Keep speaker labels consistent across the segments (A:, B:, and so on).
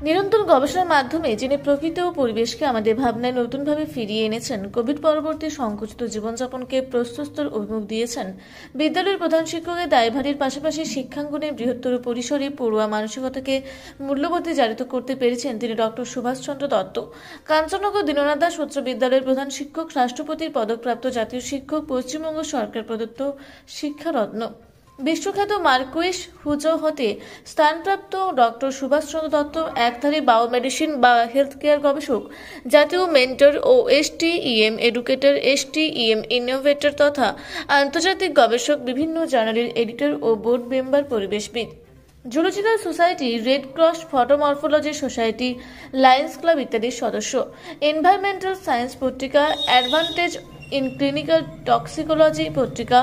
A: নিরন্তর গবেষণার মাধ্যমে যিনি প্রকৃতি ও পরিবেশকে আমাদের ভাবনায় নতুনভাবে ফিরিয়ে এনেছেন, কোভিড পরবর্তী সংকুচিত জীবনযাপনকে প্রশস্তর অভিমুখ দিয়েছেন, বিদ্যালয়ের প্রধান শিক্ষকের দায়ভারের পাশাপাশি শিক্ষাঙ্গনের বৃহত্তর পরিসরে পড়ুয়া মানসিকতাকে মূল্যবোধে জারিত করতে পেরেছেন তিনি ডক্টর সুভাষচন্দ্র দত্ত। কাঞ্চননগর দীননাথ দাস উচ্চ বিদ্যালয়ের প্রধান শিক্ষক, রাষ্ট্রপতির পদকপ্রাপ্ত জাতীয় শিক্ষক, পশ্চিমবঙ্গ সরকার প্রদত্ত শিক্ষারত্ন, বিশ্বখ্যাত মার্কুইস হুজো হতে স্থানপ্রাপ্ত ডক্টর সুভাষচন্দ্র দত্ত একধারে বায়োমেডিসিন বা হেলথ কেয়ার গবেষক, জাতীয় মেন্টর ও STEM এডুকেটর, STEM ইনোভেটর তথা আন্তর্জাতিক গবেষক, বিভিন্ন জার্নালের এডিটর ও বোর্ড মেম্বার, পরিবেশবিদ, zoological society, red cross, photomorphology society, lions club ইত্যাদির সদস্য, এনভায়রনমেন্টাল সায়েন্স পত্রিকা, অ্যাডভান্টেজ ইন ক্লিনিক্যাল টক্সিকোলজি পত্রিকা,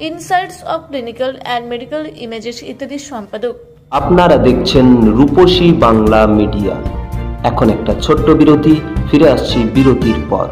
A: insights of clinical and medical images ইত্যাদির সম্পাদক।
B: আপনারা দেখছেন রূপসী বাংলা মিডিয়া। এখন একটা ছোট্ট বিরতি, ফিরে আসছি বিরতির পর।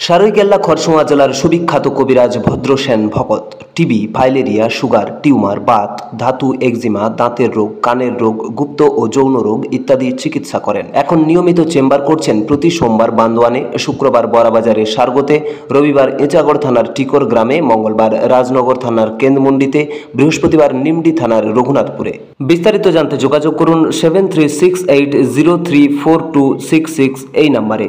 B: সারৈকেল্লা খরসোয়া জেলার সুবিখ্যাত কবিরাজ ভদ্রসেন ভকত TB, filaria, sugar, tumour, Baat, ধাতু, এক্সিমা, দাঁতের রোগ, কানের রোগ, গুপ্ত ও যৌন রোগ ইত্যাদি চিকিৎসা করেন। এখন নিয়মিত চেম্বার করছেন প্রতি সোমবার বান্দোয়ানে, শুক্রবার বড়াবাজারে সারগোতে, রবিবার এঁচাগড় থানার টিকর গ্রামে, মঙ্গলবার রাজনগর থানার কেন্দ্রমন্ডিতে, বৃহস্পতিবার নিমডি থানার রঘুনাথপুরে। বিস্তারিত জানতে যোগাযোগ করুন 7368034266 এই নম্বরে।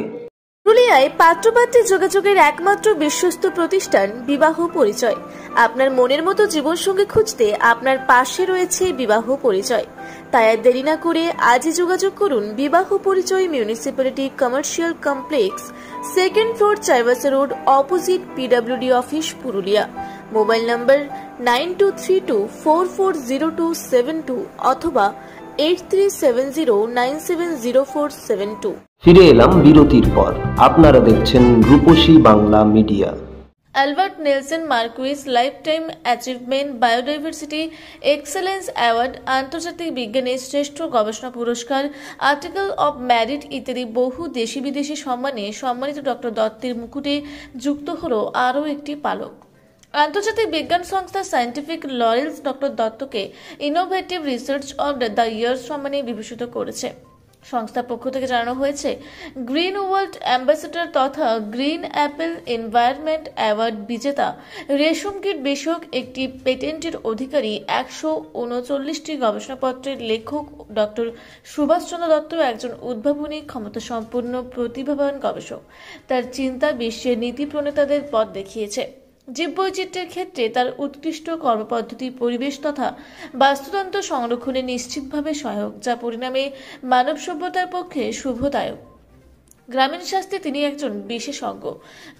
A: পুরুলিয়ায় পাত্রপাত্রী যোগাযোগের একমাত্র বিশ্বস্ত প্রতিষ্ঠান বিবাহ পরিচয়। আপনার মনের মতো জীবনসঙ্গী খুঁজতে আপনার পাশে রয়েছে বিবাহ পরিচয়। তাই আর দেরি না করে আজই যোগাযোগ করুন বিবাহ পরিচয়, municipality commercial complex, second floor, Chaibasa road, opposite PWD office, Purulia. Mobile number 9232440272 অথবা 8370970472।
B: ফিরে এলাম বিরতির পর। আপনারা দেখছেন Rupashi Bangla media.
A: Albert Nelson Marquis lifetime achievement biodiversity excellence award, আন্তর্জাতিক বিজ্ঞানের শ্রেষ্ঠ গবেষণা পুরস্কার, আর্টিকেল অব মেরিট ইত্যাদি বহু দেশি বিদেশি সম্মানে সম্মানিত ডক্টর দত্তের মুকুটে যুক্ত হল আরও একটি পালক। আন্তর্জাতিক বিজ্ঞান সংস্থা সায়েন্টিফিক লরেলস ডক্টর দত্তকে innovative research of the year সম্মানে বিভূষিত করেছে। সংস্থার পক্ষ থেকে জানানো হয়েছে, গ্রিন ওয়ার্ল্ড অ্যাম্বাসেডর তথা গ্রিন অ্যাপেল এনভায়রনমেন্ট অ্যাওয়ার্ড বিজেতা, রেশম কীট বিষয়ক একটি পেটেন্টের অধিকারী, 139টি গবেষণাপত্রের লেখক ডক্টর সুভাষচন্দ্র দত্ত একজন উদ্ভাবনী, ক্ষমতাসম্পন্ন, প্রতিভাবান গবেষক। তার চিন্তা বিশ্বের নীতি প্রণেতাদের পথ দেখিয়েছে। জীববৈচিত্র্যের ক্ষেত্রে তার উৎকৃষ্ট কর্মপদ্ধতি পরিবেশ তথা বাস্তুতন্ত্র সংরক্ষণে নিশ্চিতভাবে সহায়ক, যা পরিণামে মানব সভ্যতার পক্ষে শুভদায়ক। গ্রামীণ স্বাস্থ্যে তিনি একজন বিশেষজ্ঞ।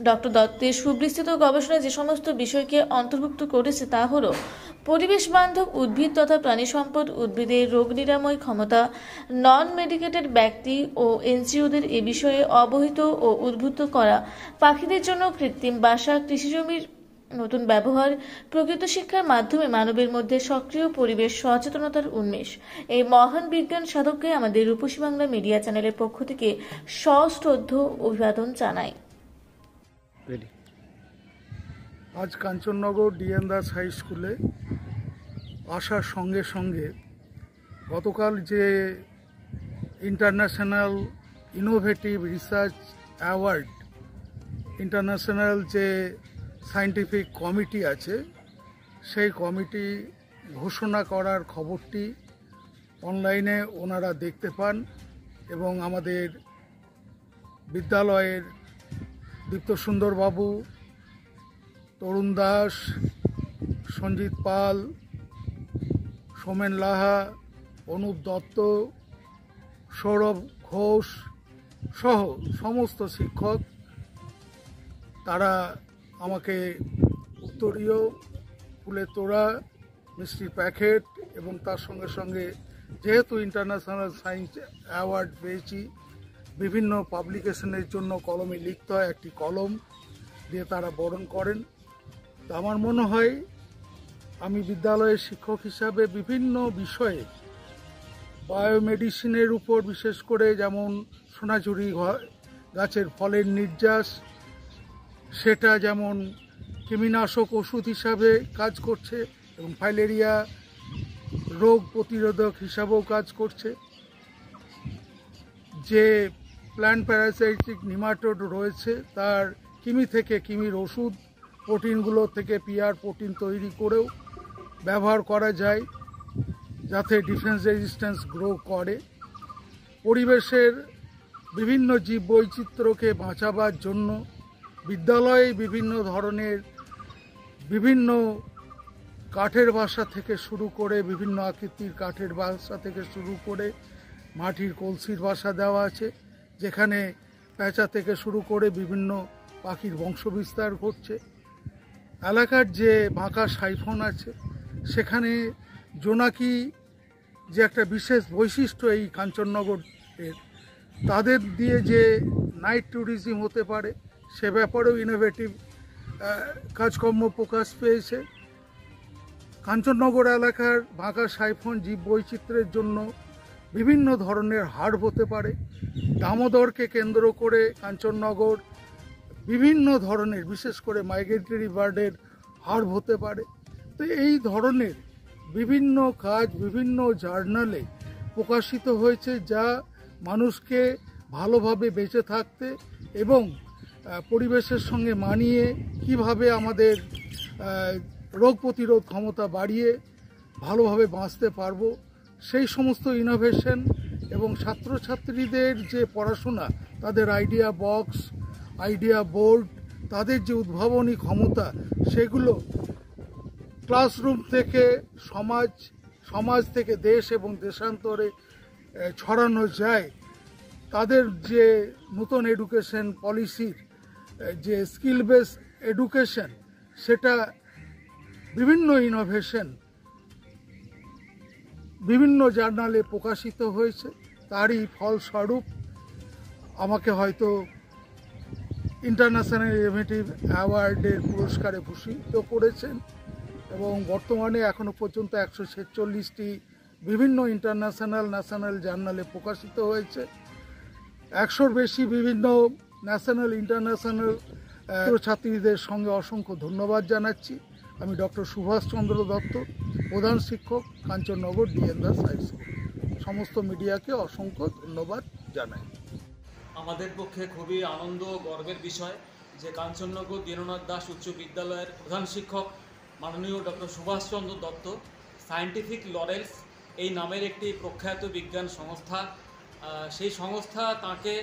A: ডক্টর দত্তের সুবিস্তৃত গবেষণা যে সমস্ত বিষয়কে অন্তর্ভুক্ত করেছে তা হল পরিবেশ বান্ধব উদ্ভিদ তথা প্রাণী সম্পদ, উদ্ভিদের রোগ নিরাময় ক্ষমতা, নন মেডিকেটেড ব্যক্তি ও NGOদের এ বিষয়ে অবহিত ও উদ্বুদ্ধ করা, পাখিদের জন্য কৃত্রিম বাসা, কৃষিজমির নতুন ব্যবহার, প্রকৃত শিক্ষার মাধ্যমে মানবের মধ্যে সক্রিয় পরিবেশ সচেতনতার উন্মেষ। এই মহান বিজ্ঞান সাধককে আমাদের রূপসী বাংলা মিডিয়া চ্যানেলের পক্ষ থেকে সশ্রদ্ধ অভিবাদন জানাই।
C: আজ কাঞ্চননগর DN দাস হাই স্কুলে আসার সঙ্গে সঙ্গে গতকাল যে international innovative research award, international যে সায়েন্টিফিক কমিটি আছে, সেই কমিটি ঘোষণা করার খবরটি অনলাইনে ওনারা দেখতে পান এবং আমাদের বিদ্যালয়ের দীপ্ত সুন্দর বাবু, তরুণ দাস, সঞ্জিত পাল, সোমেন লাহা, অনুপ দত্ত, সৌরভ ঘোষ সহ সমস্ত শিক্ষক তারা আমাকে উত্তরীয়, ফুলের তোড়া, মিষ্টির প্যাকেট এবং তার সঙ্গে সঙ্গে যেহেতু ইন্টারন্যাশনাল সায়েন্স অ্যাওয়ার্ড পেয়েছি, বিভিন্ন পাবলিকেশনের জন্য কলমে লিখতে হয়, একটি কলম দিয়ে তারা বরণ করেন। তো আমার মনে হয় আমি বিদ্যালয়ের শিক্ষক হিসাবে বিভিন্ন বিষয়ে বায়োমেডিসিনের উপর, বিশেষ করে যেমন সোনাঝুরি গাছের ফলের নির্যাস, সেটা যেমন কৃমিনাশক ওষুধ হিসাবে কাজ করছে এবং ফাইলেরিয়া রোগ প্রতিরোধক হিসাবেও কাজ করছে, যে প্ল্যান্ট প্যারাসাইটিক নিমাটোড রয়েছে তার কৃমি থেকে কৃমির ওষুধ, প্রোটিনগুলো থেকে পিআর প্রোটিন তৈরি করেও ব্যবহার করা যায় যাতে ডিফেন্স রেজিস্ট্যান্স গ্রো করে। পরিবেশের বিভিন্ন জীব বৈচিত্র্যকে বাঁচাবার জন্য বিদ্যালয়ে বিভিন্ন ধরনের বিভিন্ন কাঠের বাসা থেকে শুরু করে বিভিন্ন আকৃতির কাঠের বাসা থেকে শুরু করে মাটির কলসির বাসা দেওয়া আছে, যেখানে পেঁচা থেকে শুরু করে বিভিন্ন পাখির বংশবিস্তার ঘটছে। এলাকার যে বাঁকা সাইফন আছে সেখানে জোনাকি যে একটা বিশেষ বৈশিষ্ট্য এই কাঞ্চননগরের, তাদের দিয়ে যে নাইট ট্যুরিজম হতে পারে সে ব্যাপারেও ইনোভেটিভ কাজকর্ম প্রকাশ পেয়েছে। কাঞ্চননগর এলাকার বাঁকা সাইফন জীব বৈচিত্র্যের জন্য বিভিন্ন ধরনের হার্ব হতে পারে। দামোদরকে কেন্দ্র করে কাঞ্চননগর বিভিন্ন ধরনের বিশেষ করে মাইগ্রেটরি বার্ডের হার্ব হতে পারে। তো এই ধরনের বিভিন্ন কাজ বিভিন্ন জার্নালে প্রকাশিত হয়েছে, যা মানুষকে ভালোভাবে বেঁচে থাকতে এবং পরিবেশের সঙ্গে মানিয়ে কিভাবে আমাদের রোগ প্রতিরোধ ক্ষমতা বাড়িয়ে ভালোভাবে বাঁচতে পারবো সেই সমস্ত ইনোভেশন এবং ছাত্রছাত্রীদের যে পড়াশোনা, তাদের আইডিয়া বক্স, আইডিয়া বোর্ড, তাদের যে উদ্ভাবনী ক্ষমতা, সেগুলো ক্লাসরুম থেকে সমাজ থেকে দেশ এবং দেশান্তরে ছড়ানো যায়। তাদের যে নতুন এডুকেশন পলিসির যে স্কিল বেস এডুকেশন, সেটা বিভিন্ন ইনোভেশন বিভিন্ন জার্নালে প্রকাশিত হয়েছে। তারই ফলস্বরূপ আমাকে হয়তো ইন্টারন্যাশনাল ইনোভেটিভ অ্যাওয়ার্ডের পুরস্কারে ভূষিত করেছেন এবং বর্তমানে এখনও পর্যন্ত 146টি বিভিন্ন ইন্টারন্যাশনাল ন্যাশনাল জার্নালে প্রকাশিত হয়েছে। 100-র বেশি বিভিন্ন ন্যাশনাল ইন্টারন্যাশনাল ছাত্রছাত্রীদের সঙ্গে অসংখ্য ধন্যবাদ জানাচ্ছি। আমি ডক্টর সুভাষচন্দ্র দত্ত, প্রধান শিক্ষক, Kanchannagar D N Das high school. সমস্ত মিডিয়াকে অসংখ্য ধন্যবাদ জানাই।
D: আমাদের পক্ষে খুবই আনন্দ ও গর্বের বিষয় যে কাঞ্চননগর দীননাথ দাস উচ্চ বিদ্যালয়ের প্রধান শিক্ষক মাননীয় ডক্টর সুভাষচন্দ্র দত্ত সায়েন্টিফিক লরেলস এই নামের একটি প্রখ্যাত বিজ্ঞান সংস্থা, সেই সংস্থা তাঁকে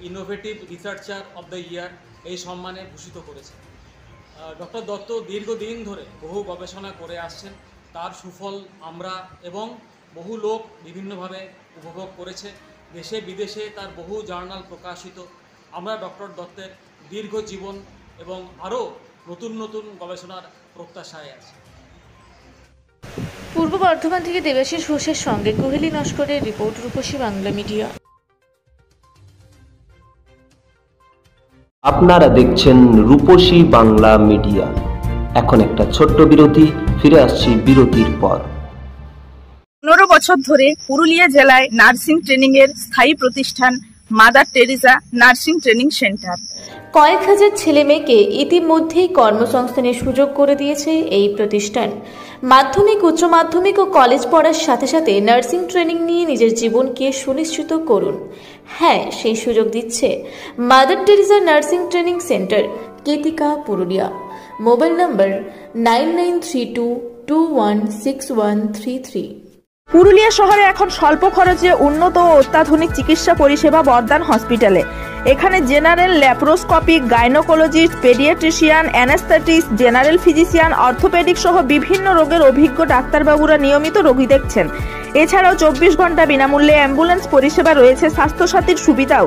D: ইনোভেটিভ রিসার্চার অব দ্য ইয়ার এই সম্মানে ভূষিত করেছে। ডক্টর দত্ত দীর্ঘদিন ধরে বহু গবেষণা করে আসছেন, তার সুফল আমরা এবং বহু লোক বিভিন্নভাবে উপভোগ করেছে। দেশে বিদেশে তার বহু জার্নাল প্রকাশিত। আমরা ডক্টর দত্তের দীর্ঘ জীবন এবং আরও নতুন নতুন গবেষণার প্রত্যাশায় আছি।
A: পূর্ব বর্ধমান থেকে দেবাশিস ঘোষের সঙ্গে কোহেলি নস্করের রিপোর্ট, রূপসী বাংলা মিডিয়া।
B: আপনারা দেখছেন রূপসী বাংলা মিডিয়া। এখন একটা ছোট্ট বিরতি, ফিরে আসছি বিরতির পর।
E: 15 বছর ধরে পুরুলিয়া জেলায় নার্সিং ট্রেনিং এর স্থায়ী প্রতিষ্ঠান mother Teresa nursing training centre.
A: কয়েক হাজার ছেলে মেয়েকে ইতিমধ্যেই কর্মসংস্থানের সুযোগ করে দিয়েছে এই প্রতিষ্ঠান। মাধ্যমিক, উচ্চ মাধ্যমিক ও কলেজ পড়ার সাথে সাথে নার্সিং ট্রেনিং নিয়ে নিজের জীবনকে সুনিশ্চিত করুন। হ্যাঁ, সেই সুযোগ দিচ্ছে Mother Teresa nursing training centre, Ketika, Purulia. Mobile number 9932216133।
E: Purulia শহরে এখন স্বল্প খরচে উন্নত ও অত্যাধুনিক চিকিৎসা পরিষেবা বর্দান হসপিটালে। এখানে general, laparoscopic, gynaecologist, paediatrician, anaesthetist, general physician, orthopaedic সহ বিভিন্ন রোগের অভিজ্ঞ ডাক্তারবাবুরা নিয়মিত রোগী দেখছেন। এছাড়াও 24 ঘন্টা বিনামূল্যে অ্যাম্বুলেন্স পরিষেবা রয়েছে, স্বাস্থ্যসাথীর সুবিধাও।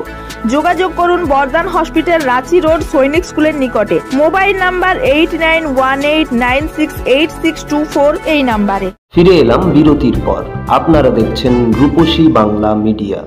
E: যোগাযোগ করুন বর্দান হসপিটাল, রাঁচি রোড, সৈনিক স্কুলের নিকটে। মোবাইল নাম্বার 8918968624 এই নাম্বারে।
B: ফিরে এলাম বিরতির পর। আপনারা দেখছেন রূপসী বাংলা মিডিয়া।